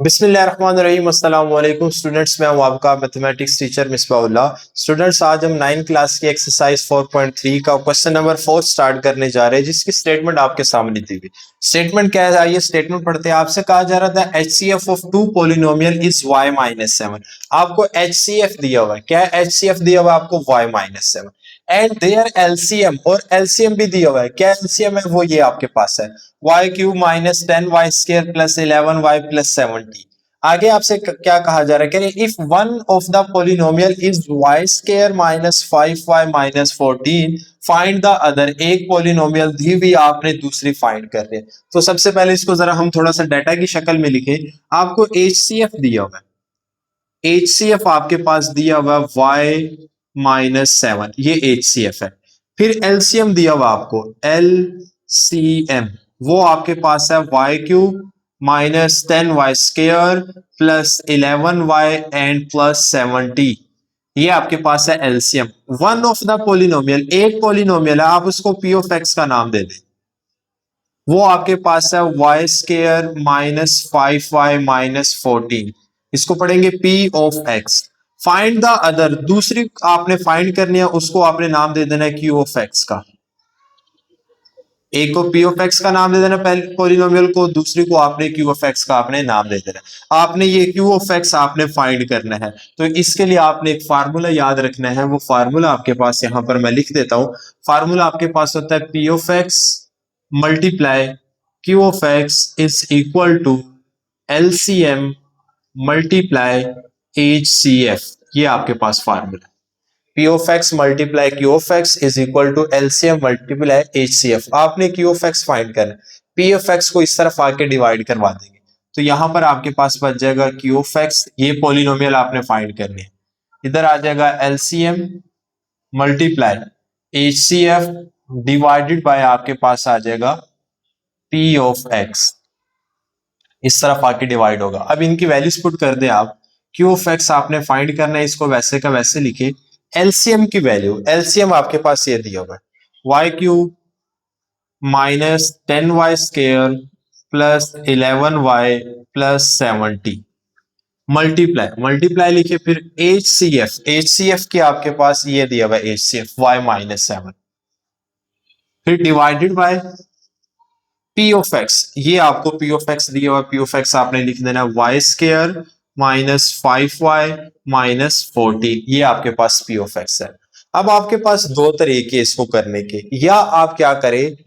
बिस्मिल्लाहिर्रहमानिर्रहीम अस्सलाम वालेकुम स्टूडेंट्स, मैं हूं आपका मैथमेटिक्स टीचर मिसबाउल्लाह। स्टूडेंट्स, आज हम 9 क्लास की एक्सरसाइज 4.3 का क्वेश्चन नंबर 4 स्टार्ट करने जा रहे हैं, जिसकी स्टेटमेंट आपके सामने दी हुई। स्टेटमेंट क्या है, आइए स्टेटमेंट पढ़ते हैं। आपसे कहा जा रहा था HCF of two polynomial is y-7। आपको HCF दिया हुआ है। क्या HCF दिया हुआ है आपको? y-7 एंड देयर LCM, और LCM भी दिया हुआ है। क्या LCM है वो ये आपके पास है, y cube minus 10y² plus 11y plus 70। आगे आपसे क्या कहा जा रहा है, if one of the polynomial is y² minus 5y minus 14 find the other. एक पोलिनोमियल दी हुई आपने दूसरी फाइंड कर रहे हैं। तो सबसे पहले इसको जरा हम थोड़ा सा डाटा की शक्ल में लिखे। आपको HCF दिया हुआ है, HCF आपके पास दिया हुआ y-7, ये HCF है। फिर LCM दिया हुआ आपको LCM, वो आपके पास है y cube minus 10y² plus 11y and plus 70। ये आपके पास है LCM। One of the polynomial, एक पोलिनोमियल है, आप उसको P ऑफ X का नाम दे दें। वो आपके पास है y² माइनस 5y माइनस 14। इसको पढ़ेंगे P of X। Find the other, दूसरी आपने फाइंड करनी है, उसको आपने नाम दे देना है Q ऑफ X का। एक को P ऑफ X का नाम दे देना पहले पोलिनोमियल को, दूसरी को आपने Q ऑफ X का आपने नाम दे देना। आपने ये Q ऑफ X आपने फाइंड करना है, तो इसके लिए आपने एक फार्मूला याद रखना है। वो फार्मूला आपके पास यहां पर मैं लिख देता हूं। फार्मूला आपके पास होता है P of X multiply Q of X is equal to LCM multiply HCF। ये आपके पास formula. P of X multiply Q of X is equal to LCM multiply HCF। आपने Q of X फाइंड करना, P of X को इस तरफ आके divide करवा देंगे, तो यहां पर आपके पास बच जाएगा Q of X। ये पोलिनोमियल आपने फाइंड करनी है। इधर आ जाएगा LCM multiply HCF divided by आपके पास आ जाएगा P of X। इस तरफ आके डिवाइड होगा। अब इनकी वैल्यूज पुट कर दे आप। Q of X आपने फाइंड करना है, इसको वैसे का वैसे लिखे। LCM की वैल्यू, LCM आपके पास ये दिया हुआ है, y cube minus 10y² plus 11y plus 70 multiply, multiply लिखे। फिर HCF, HCF की आपके पास ये दिया हुआ है HCF y-7, फिर divided by P of X। ये आपको P ऑफ X दिया हुआ, P ऑफ X आपने लिख देना y² माइनस 5y माइनस 14। ये आपके पास P ऑफ X है। अब आपके पास दो तरीके इसको करने के, या आप क्या करें,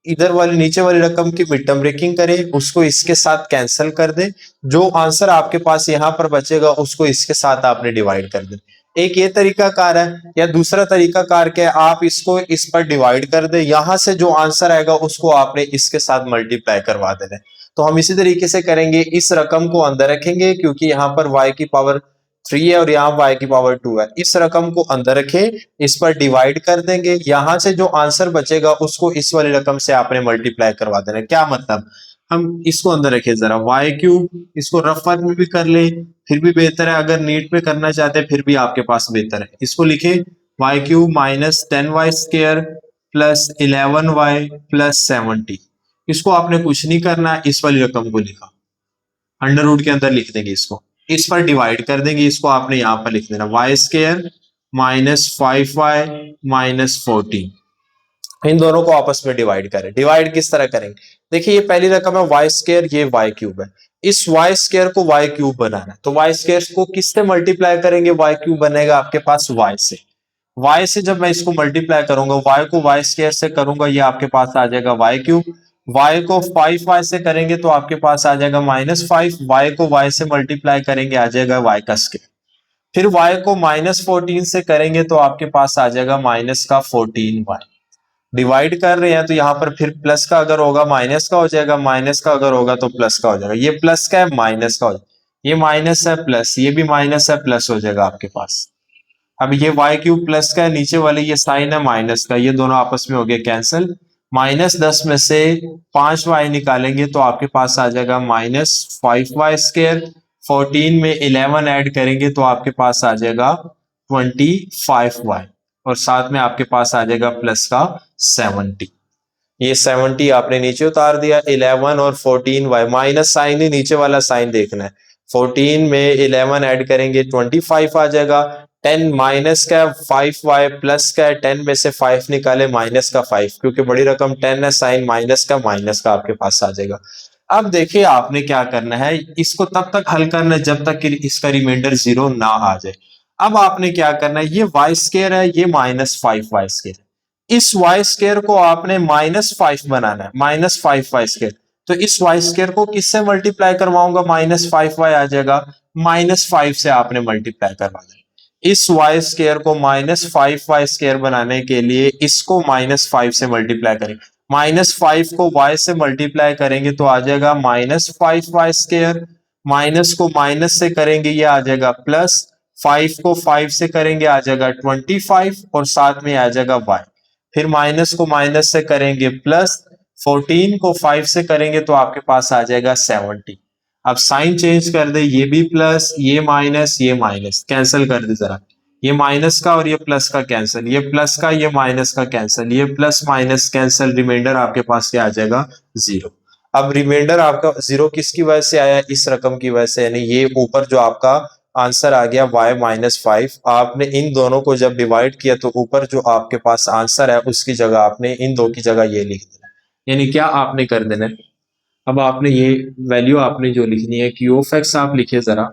इधर वाली नीचे वाली रकम की मिड टर्म ब्रेकिंग करें, उसको इसके साथ कैंसिल कर दें, जो आंसर आपके पास यहां पर बचेगा उसको इसके साथ आपने डिवाइड कर दें। एक ये तरीका कार है। या दूसरा तरीका कार क्या है, आप इसको इस पर डिवाइड कर दे, यहां से जो आंसर आएगा उसको आपने इसके साथ मल्टीप्लाई करवा देना। तो हम इसी तरीके से करेंगे, इस रकम को अंदर रखेंगे क्योंकि यहाँ पर y की पावर 3 है और यहाँ y की पावर 2 है। इस रकम को अंदर रखें, इस पर डिवाइड कर देंगे, यहां से जो आंसर बचेगा उसको इस वाली रकम से आपने मल्टीप्लाई करवा देना। क्या मतलब, हम इसको अंदर रखें जरा, y³, इसको रफ वर्क में भी कर ले फिर भी बेहतर है, अगर नीट में करना चाहते हैं फिर भी आपके पास बेहतर है। इसको लिखे y³ minus 10y² plus 11y plus 70। इसको आपने कुछ नहीं करना, इस वाली रकम को लिखा, अंडर रूट के अंदर लिख देंगे, इसको इस पर डिवाइड कर देंगे, इसको आपने यहां पर लिख देना y² माइनस 5y माइनस 14। इन दोनों को आपस में डिवाइड करें। डिवाइड किस तरह करेंगे, देखिए ये पहली रकम है y², ये y³ है। इस y² को y³ बनाना है, तो y² को किससे मल्टीप्लाई करेंगे, y³ बनेगा आपके पास y से। y से जब मैं इसको मल्टीप्लाई करूंगा, y को y² से करूंगा, ये आपके पास आ जाएगा y³। y को 5y से करेंगे तो आपके पास आ जाएगा -5। y को y से मल्टीप्लाई करेंगे आ जाएगा y का स्क्वायर। फिर y को -14 से करेंगे तो आपके पास आ जाएगा -14y। डिवाइड कर रहे हैं तो यहाँ पर फिर प्लस का अगर होगा माइनस का हो जाएगा, माइनस का अगर होगा तो प्लस का हो जाएगा। ये प्लस का है, माइनस का हो जाएगा, ये माइनस है प्लस, ये भी माइनस है प्लस हो जाएगा आपके पास। अब ये y³ प्लस का है, नीचे वाले ये साइन है माइनस का, ये दोनों आपस में हो गए कैंसिल। -10 में से 5y निकालेंगे तो आपके पास आ जाएगा -5y²। 14 में 11 ऐड करेंगे तो आपके पास आ जाएगा 25y, और साथ में आपके पास आ जाएगा प्लस का 70। ये 70 आपने नीचे उतार दिया, 11 और 14y, माइनस साइन ही नीचे वाला साइन देखना है। 14 में 11 ऐड करेंगे 25 आ जाएगा। 10 माइनस का 5y प्लस का 10 में से 5 निकाले माइनस का 5, क्योंकि बड़ी रकम 10 है, साइन माइनस का आपके पास आ जाएगा। अब देखिए आपने क्या करना है, इसको तब तक हल करना है जब तक कि इसका रिमाइंडर 0 ना आ जाए। अब आपने क्या करना है, ये वाई स्केयर है, ये -5y स्केयर, इस वाई स्केयर को आपने -5 बनाना है, -5y स्केयर। तो इस वाई स्केयर को किससे मल्टीप्लाई करवाऊंगा, -5y आ जाएगा, -5 से आपने मल्टीप्लाई करवाना है। इस वाई स्केयर को -5y स्केयर बनाने के लिए इसको -5 से मल्टीप्लाई करें, -5 को y से मल्टीप्लाई करेंगे तो आ जाएगा -5y स्केयर, माइनस को माइनस से करेंगे ये आ जाएगा प्लस, 5 को 5 से करेंगे आ जाएगा 25 और साथ में आ जाएगा y, फिर माइनस को माइनस से करेंगे प्लस, 14 को 5 से करेंगे तो आपके पास आ जाएगा 70। अब साइन चेंज कर दे, ये भी प्लस, ये माइनस कैंसिल कर दे जरा, ये माइनस का और ये प्लस का कैंसिल, ये प्लस का ये माइनस का कैंसिल, ये प्लस माइनस कैंसिल, रिमाइंडर आपके पास क्या आ जाएगा, 0। अब रिमाइंडर आपका 0 किसकी वजह से आया, इस रकम की वजह से, यानी ये ऊपर जो आपका आंसर आ गया y-5, आपने इन दोनों को जब डिवाइड किया तो ऊपर जो आपके पास आंसर है उसकी जगह आपने इन दो की जगह ये लिख देना, यानी क्या आपने कर देना है, अब आपने ये वैल्यू आपने जो लिखनी है क्यू ऑफ एक्स आप लिखे जरा,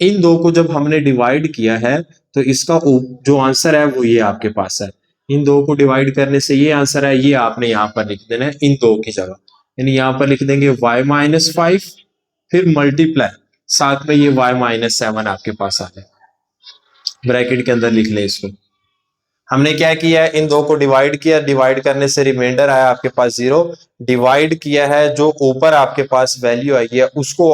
इन दो को जब हमने डिवाइड किया है तो इसका जो आंसर है वो ये आपके पास है, इन दो को डिवाइड करने से ये आंसर है, ये आपने यहाँ पर लिख देना है इन दो की जगह, यानी यहाँ पर लिख देंगे y-5, फिर मल्टीप्लाई, साथ में ये y-7 आपके पास आ जाए, ब्रैकेट के अंदर लिख लें इसको। हमने क्या किया है, इन दो को डिवाइड किया, डिवाइड करने से रिमाइंडर आया आपके पास 0, डिवाइड किया है, जो ऊपर आपके पास वैल्यू आई है उसको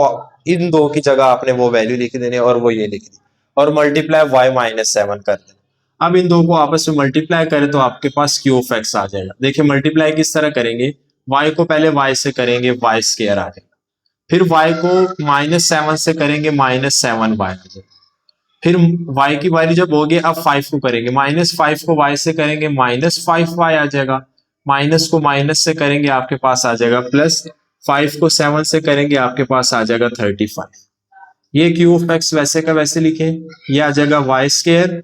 इन दो की जगह आपने वो वैल्यू लिख देनी और वो ये लिख दी, और मल्टीप्लाई y-7 कर देना। अब इन दो को आपस में मल्टीप्लाई करें तो आपके पास क्यू ऑफ एक्स आ जाएगा। देखिए मल्टीप्लाई किस तरह करेंगे, y को पहले y से करेंगे y स्क्वायर आ जाएगा, फिर y को -7 से करेंगे -7y आ जाएगा, फिर y की वैल्यू जब होगी अब 5 को करेंगे, -5 को y से करेंगे -5y आ जाएगा, माइनस को माइनस से करेंगे आपके पास आ जाएगा प्लस, 5 को 7 से करेंगे आपके पास आ जाएगा 35। ये क्यू ऑफ एक्स वैसे का वैसे लिखे, ये आ जाएगा वाई स्क्वायर,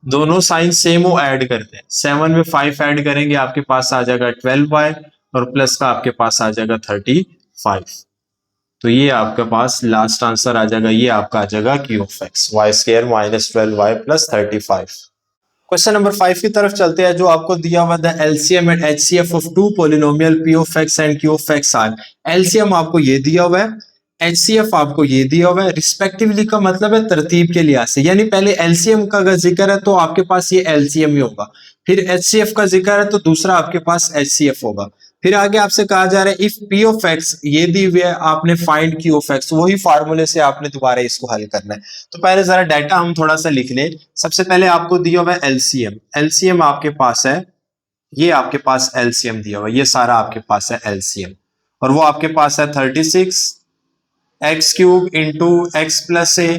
दोनों साइन सेम हो ऐड करते हैं, 7 में 5 ऐड करेंगे आपके पास आ जाएगा 12y और प्लस का आपके पास आ जाएगा 35। तो ये आपके पास लास्ट आंसर आ जाएगा, ये आपका आ जाएगा q of x, y square -12y plus 35। Question number 5 की तरफ चलते हैं, जो आपको दिया हुआ the LCM and HCF of two polynomial p of x and q of x are. LCM आपको ये दिया हुआ है, एचसीएफ आपको ये दिया हुआ है, रिस्पेक्टिवली का मतलब है तरतीब के लिहाज से, यानी पहले एलसीएम का अगर जिक्र है तो आपके पास ये एलसीएम ही होगा, फिर एचसीएफ का जिक्र है तो दूसरा आपके पास एचसीएफ होगा, फिर आगे आपसे कहा जा रहा है इफ पी ऑफ एक्स ये दी हुई है, आपने फाइंड क्यू ऑफ एक्स, वही फार्मूले से आपने दोबारा इसको हल करना है। तो पहले जरा डाटा हम थोड़ा सा लिख लें। सबसे पहले आपको दिया हुआ है एलसीएम, एलसीएम आपके पास है, ये आपके पास एलसीएम दिया हुआ है, ये सारा आपके पास है एलसीएम, और वो आपके पास है 36 x cube into x plus a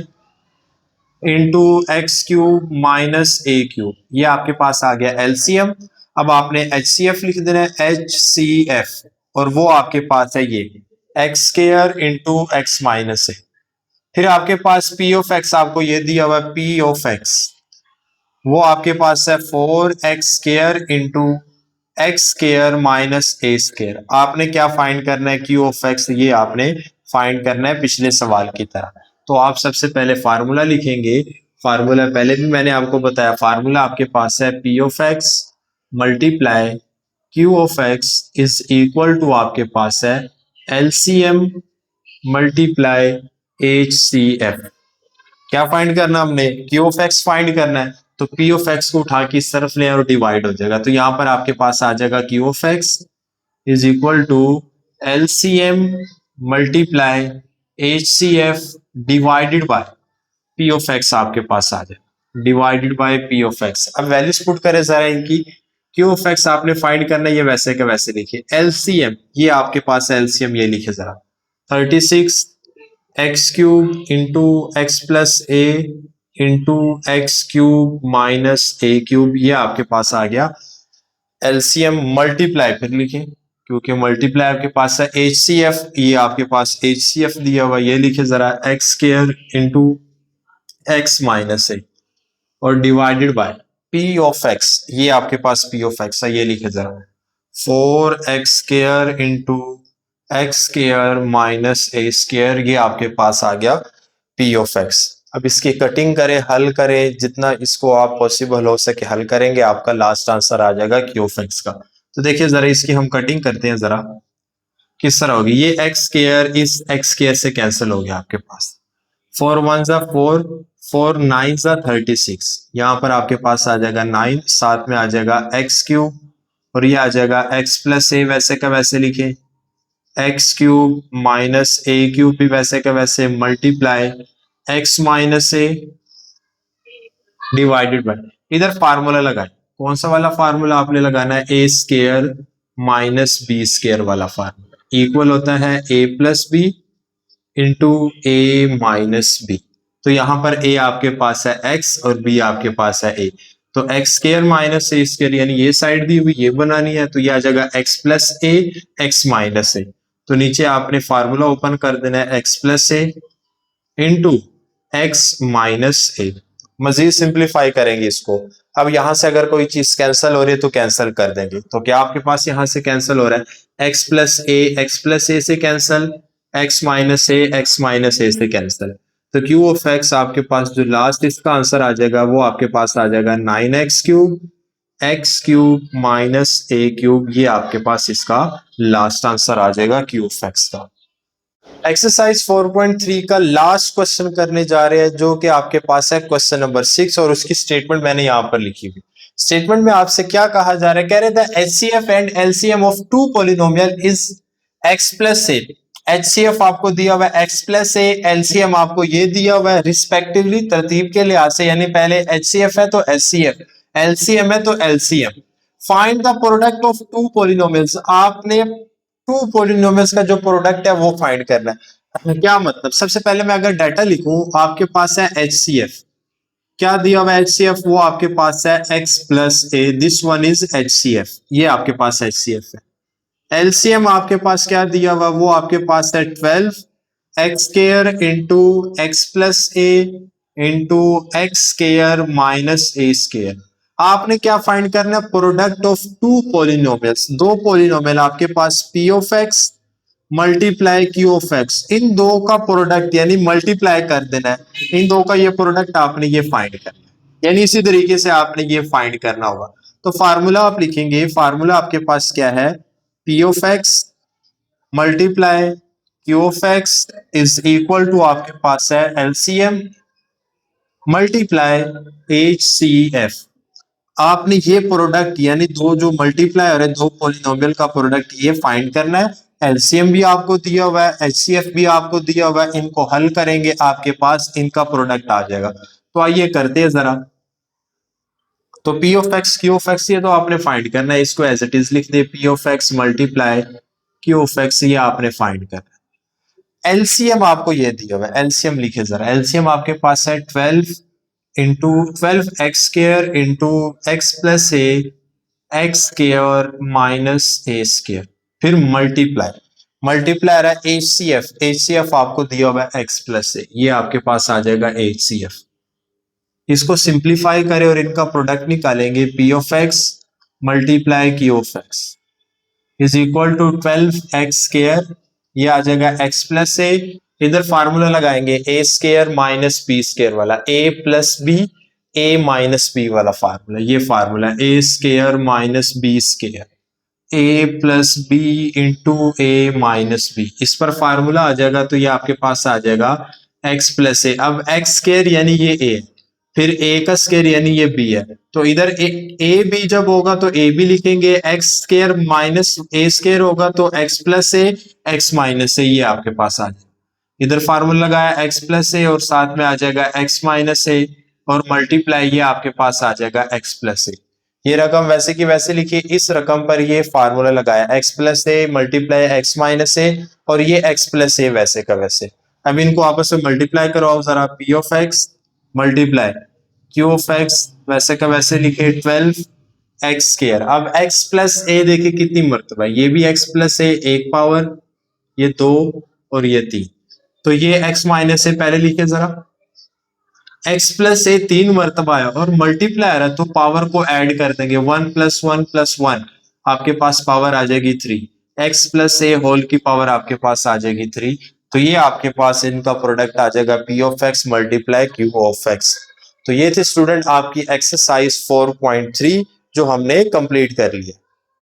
into x cube minus a cube, ये आपके पास आ गया एलसीएम। अब आपने एचसीएफ लिख देना है, एचसीएफ, और वो आपके पास है ये x square into x minus a. फिर आपके पास पी ऑफ एक्स आपको ये दिया हुआ है, पी ऑफ एक्स वो आपके पास है 4x² into x square minus a square. आपने क्या फाइंड करना है, क्यू ऑफ एक्स, ये आपने फाइंड करना है पिछले सवाल की तरह। तो आप सबसे पहले फार्मूला लिखेंगे, फार्मूला पहले भी मैंने आपको बताया, फार्मूला आपके पास है p of x multiply q of x is equal to आपके पास है LCM multiply H C F. क्या फाइंड करना हमने, क्यू ऑफ एक्स फाइंड करना है, तो पी ऑफ एक्स को उठा के इस तरफ ले और डिवाइड हो जाएगा, तो यहां पर आपके पास आ जाएगा q of x is equal to LCM multiply H C F divided by p of x, आपके पास आ जाए divided by p of x. अब वैल्यूज पुट करें जरा इनकी, क्यू ऑफ एक्स आपने फाइंड करना है, ये वैसे के वैसे लिखिए, एलसीएम ये आपके पास एलसीएम ये लिखे जरा 36 x cube into x plus a into x cube minus a cube, ये आपके पास आ गया एलसीएम मल्टीप्लाई फिर लिखे, क्योंकि मल्टीप्लाई आपके पास है HCF, ये आपके पास HCF दिया हुआ, ये लिखे जरा x square into x minus a और divided by p of x, ये आपके पास पी ऑफ एक्स है, ये लिखे जरा 4x square into x square minus a square, ये आपके पास आ गया पी ऑफ एक्स। अब इसकी कटिंग करें, हल करें, जितना इसको आप पॉसिबल हो सके हल करेंगे, आपका लास्ट आंसर आ जाएगा क्यू ऑफ एक्स का। तो देखिए जरा इसकी हम कटिंग करते हैं, जरा किस तरह होगी। ये एक्स स्क्वायर इस एक्स स्क्वायर से कैंसिल हो गया आपके पास, 4 1 जा 4, 4 9 जा 36, यहाँ पर आपके पास आ जाएगा 9, साथ में आ जाएगा एक्स क्यूब और ये आ जाएगा एक्स प्लस ए, वैसे का वैसे लिखे x cube minus a cube भी वैसे का वैसे multiply x minus A divided by, इधर फार्मूला लगाए, कौन सा वाला फार्मूला आपने लगाना है, ए स्क्वायर माइनस बी स्क्वायर वाला फार्मूला, इक्वल होता है ए plus b into a minus B. तो यहां पर ए आपके पास है एक्स और बी आपके पास है ए, तो x square minus a square यानी ये साइड दी हुई ये बनानी है, तो ये आ जाएगा x plus a x minus ए। तो नीचे आपने फार्मूला ओपन कर देना है x plus a into x minus A. Majeed simplify करेंगे इसको, अब यहां से अगर कोई चीज कैंसिल हो रही है तो कैंसिल कर देंगे, तो क्या आपके पास यहां से कैंसिल हो रहा है, एक्स प्लस ए से कैंसिल, एक्स माइनस ए से कैंसिल, तो क्यू ऑफ एक्स आपके पास जो लास्ट इसका आंसर आ जाएगा वो आपके पास आ जाएगा 9x³ x cube minus a cube, ये आपके पास इसका लास्ट आंसर आ जाएगा क्यू ऑफ एक्स का। एक्सरसाइज 4.3 का लास्ट क्वेश्चन करने जा रहे हैं, जो कि आपके पास है क्वेश्चन नंबर 6 और उसकी स्टेटमेंट मैंने यहां पर लिखी हुई। स्टेटमेंट में आपसे क्या कहा जा रहा है, कह रहे थे HCF एंड LCM of two polynomial is x plus a. HCF आपको दिया हुआ है x प्लस ए, LCM आपको ये दिया हुआ है रिस्पेक्टिवली तरतीब के लिहाज से, यानी पहले HCF है तो HCF, LCM है तो LCM। Find the product of two polynomials, आपने टू पॉलिनोमियल्स का जो प्रोडक्ट है वो फाइंड करना है। क्या मतलब, सबसे पहले मैं अगर डाटा लिखूं, आपके पास है HCF, क्या दिया हुआ है HCF, वो आपके पास है x plus A, this one is HCF, ये आपके पास HCF है। LCM आपके पास क्या दिया हुआ, वो आपके पास है 12 x square into x plus a into x square minus a square. आपने क्या फाइंड करना है, प्रोडक्ट ऑफ टू पॉलिनोमियल्स, दो पॉलिनोमियल आपके पास p of x multiply q of x, इन दो का प्रोडक्ट यानी मल्टीप्लाई कर देना है, इन दो का ये प्रोडक्ट आपने ये फाइंड करना है, यानी इसी तरीके से आपने ये फाइंड करना होगा। तो फार्मूला आप लिखेंगे, फार्मूला आपके पास क्या है, p of x multiply q of x is equal to आपके पास है एलसीएम मल्टीप्लाई HCF। आपने ये प्रोडक्ट यानी दो जो मल्टीप्लाई हो रहे दो पॉलिनोमियल का प्रोडक्ट ये फाइंड करना है। एलसीएम भी आपको दिया हुआ है, HCF भी आपको दिया हुआ है, इनको हल करेंगे आपके पास इनका प्रोडक्ट आ जाएगा। तो आइए करते हैं जरा। तो P of x Q of x ये तो आपने फाइंड करना है, इसको एज इट इज लिख दे, p of x multiply q of x, ये आपने फाइंड करना है। एलसीएम आपको ये दिया हुआ है, एलसीएम लिखे जरा, एलसीएम आपके पास है 12 into 12 x square into x plus a x square minus a square, फिर मल्टीप्लाई मल्टीप्लाई रहा है HCF, HCF आपको दिया हुआ है एक्स प्लस ए, ये आपके पास आ जाएगा HCF। इसको सिंप्लीफाई करें और इनका प्रोडक्ट निकालेंगे, p of x multiply q of x is equal to 12 x square, ये आ जाएगा एक्स प्लस ए, इधर फार्मूला लगाएंगे a square minus b square वाला, a plus b a minus b वाला फार्मूला, ये formula a square minus b square, a plus b into a minus b, इस पर फार्मूला आ जाएगा, तो ये आपके पास आ जाएगा एक्स प्लस ए। अब एक्स स्क्र यानी ये ए, फिर ए का स्क्वायर यानी ये बी है, तो इधर ए बी जब होगा तो ए बी लिखेंगे, x square minus a square होगा तो x plus a x minus ए, ये आपके पास आ जाएगा। इधर फार्मूला लगाया एक्स प्लस ए और साथ में आ जाएगा एक्स माइनस ए और मल्टीप्लाई, ये आपके पास आ जाएगा एक्स प्लस ए। ये रकम वैसे की वैसे लिखिए, इस रकम पर ये फार्मूला लगाया x plus A multiply x minus a और ये एक्स प्लस ए वैसे का वैसे। अब इनको आपस में मल्टीप्लाई करवाओ जरा, P of x multiply q of x वैसे का वैसे लिखे 12 एक्स स्क्वायर। अब एक्स प्लस ए देखिए कितनी मर्तबा है, ये भी एक्स प्लस ए एक पावर, ये 2 और ये 3। तो ये एक्स माइनस ए पहले लिखे जरा, एक्स प्लस ए 3 मर्तबा है और मल्टीप्लायर है तो पावर को ऐड कर देंगे, 1 + 1 + 1 आपके पास पावर आ जाएगी 3, एक्स प्लस ए होल की पावर आपके पास आ जाएगी 3। तो ये आपके पास इनका प्रोडक्ट आ जाएगा P of x multiply q of x. तो ये थे स्टूडेंट आपकी एक्सरसाइज 4.3 जो हमने कंप्लीट कर लिया।